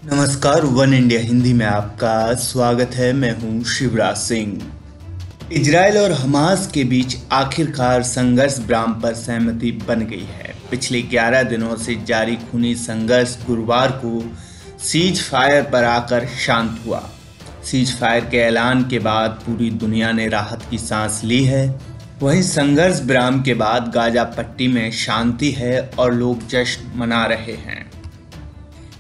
नमस्कार। One India Hindi में आपका स्वागत है। मैं हूं शिवराज सिंह। इजराइल और हमास के बीच आखिरकार संघर्ष विराम पर सहमति बन गई है। पिछले 11 दिनों से जारी खूनी संघर्ष गुरुवार को सीज फायर पर आकर शांत हुआ। सीज फायर के ऐलान के बाद पूरी दुनिया ने राहत की सांस ली है। वहीं संघर्ष विराम के बाद गाजा पट्टी में शांति है और लोग जश्न मना रहे हैं।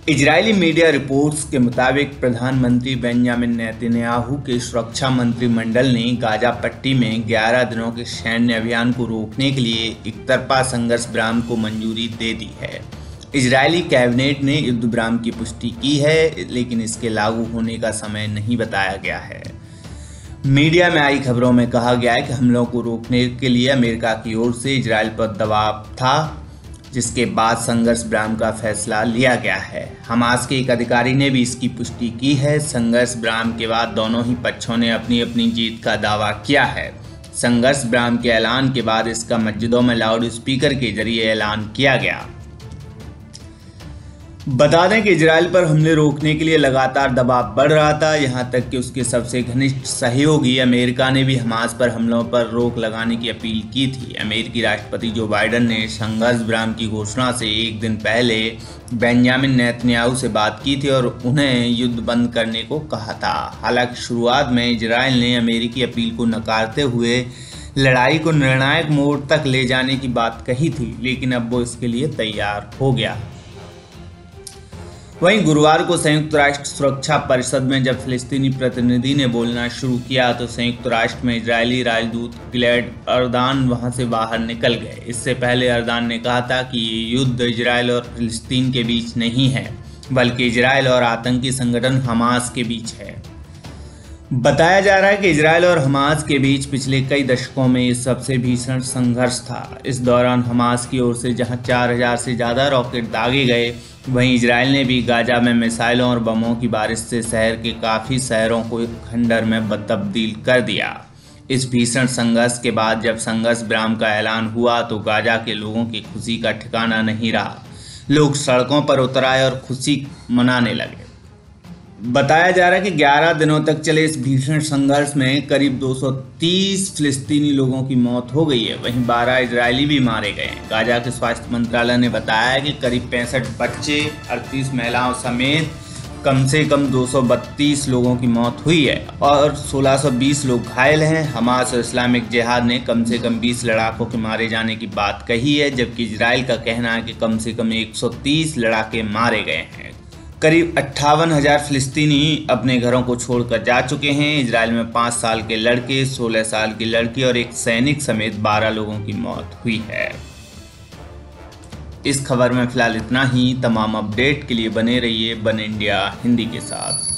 इजरायली मीडिया रिपोर्ट्स के मुताबिक प्रधानमंत्री बेंजामिन नेतन्याहू के सुरक्षा मंत्रिमंडल ने गाजा पट्टी में 11 दिनों के सैन्य अभियान को रोकने के लिए एकतरफा संघर्ष विराम को मंजूरी दे दी है। इजरायली कैबिनेट ने युद्ध विराम की पुष्टि की है, लेकिन इसके लागू होने का समय नहीं बताया गया है। मीडिया में आई खबरों में कहा गया है कि हमलों को रोकने के लिए अमेरिका की ओर से इजरायल पर दबाव था, जिसके बाद संघर्ष विराम का फैसला लिया गया है। हमास के एक अधिकारी ने भी इसकी पुष्टि की है। संघर्ष विराम के बाद दोनों ही पक्षों ने अपनी अपनी जीत का दावा किया है। संघर्ष विराम के ऐलान के बाद इसका मस्जिदों में लाउड स्पीकर के जरिए ऐलान किया गया। बता दें कि इजरायल पर हमले रोकने के लिए लगातार दबाव बढ़ रहा था, यहां तक कि उसके सबसे घनिष्ठ सहयोगी अमेरिका ने भी हमास पर हमलों पर रोक लगाने की अपील की थी। अमेरिकी राष्ट्रपति जो बाइडेन ने संघर्ष विराम की घोषणा से एक दिन पहले बेंजामिन नेतन्याहू से बात की थी और उन्हें युद्ध बंद करने को कहा था। हालांकि शुरुआत में इजरायल ने अमेरिकी अपील को नकारते हुए लड़ाई को निर्णायक मोड़ तक ले जाने की बात कही थी, लेकिन अब वो इसके लिए तैयार हो गया। वहीं गुरुवार को संयुक्त राष्ट्र सुरक्षा परिषद में जब फिलिस्तीनी प्रतिनिधि ने बोलना शुरू किया तो संयुक्त राष्ट्र में इजरायली राजदूत गिलैड अर्दान वहां से बाहर निकल गए। इससे पहले अर्दान ने कहा था कि ये युद्ध इजरायल और फिलिस्तीन के बीच नहीं है, बल्कि इजरायल और आतंकी संगठन हमास के बीच है। बताया जा रहा है कि इजरायल और हमास के बीच पिछले कई दशकों में ये सबसे भीषण संघर्ष था। इस दौरान हमास की ओर से जहां 4000 से ज़्यादा रॉकेट दागे गए, वहीं इजरायल ने भी गाजा में मिसाइलों और बमों की बारिश से शहर के काफ़ी शहरों को खंडर में तब्दील कर दिया। इस भीषण संघर्ष के बाद जब संघर्ष विराम का ऐलान हुआ तो गाजा के लोगों की खुशी का ठिकाना नहीं रहा। लोग सड़कों पर उतर आए और खुशी मनाने लगे। बताया जा रहा है कि 11 दिनों तक चले इस भीषण संघर्ष में करीब 230 फिलिस्तीनी लोगों की मौत हो गई है, वहीं 12 इजरायली भी मारे गए हैं। गाजा के स्वास्थ्य मंत्रालय ने बताया है कि करीब 65 बच्चे, 38 महिलाओं समेत कम से कम 232 लोगों की मौत हुई है और 1620 लोग घायल हैं। हमास और इस्लामिक जिहाद ने कम से कम 20 लड़ाकों के मारे जाने की बात कही है, जबकि इजरायल का कहना है कि कम से कम 130 लड़ाके मारे गए हैं। करीब 58,000 फिलिस्तीनी अपने घरों को छोड़कर जा चुके हैं। इजरायल में 5 साल के लड़के, 16 साल की लड़की और एक सैनिक समेत 12 लोगों की मौत हुई है। इस खबर में फिलहाल इतना ही। तमाम अपडेट के लिए बने रहिए वन इंडिया हिंदी के साथ।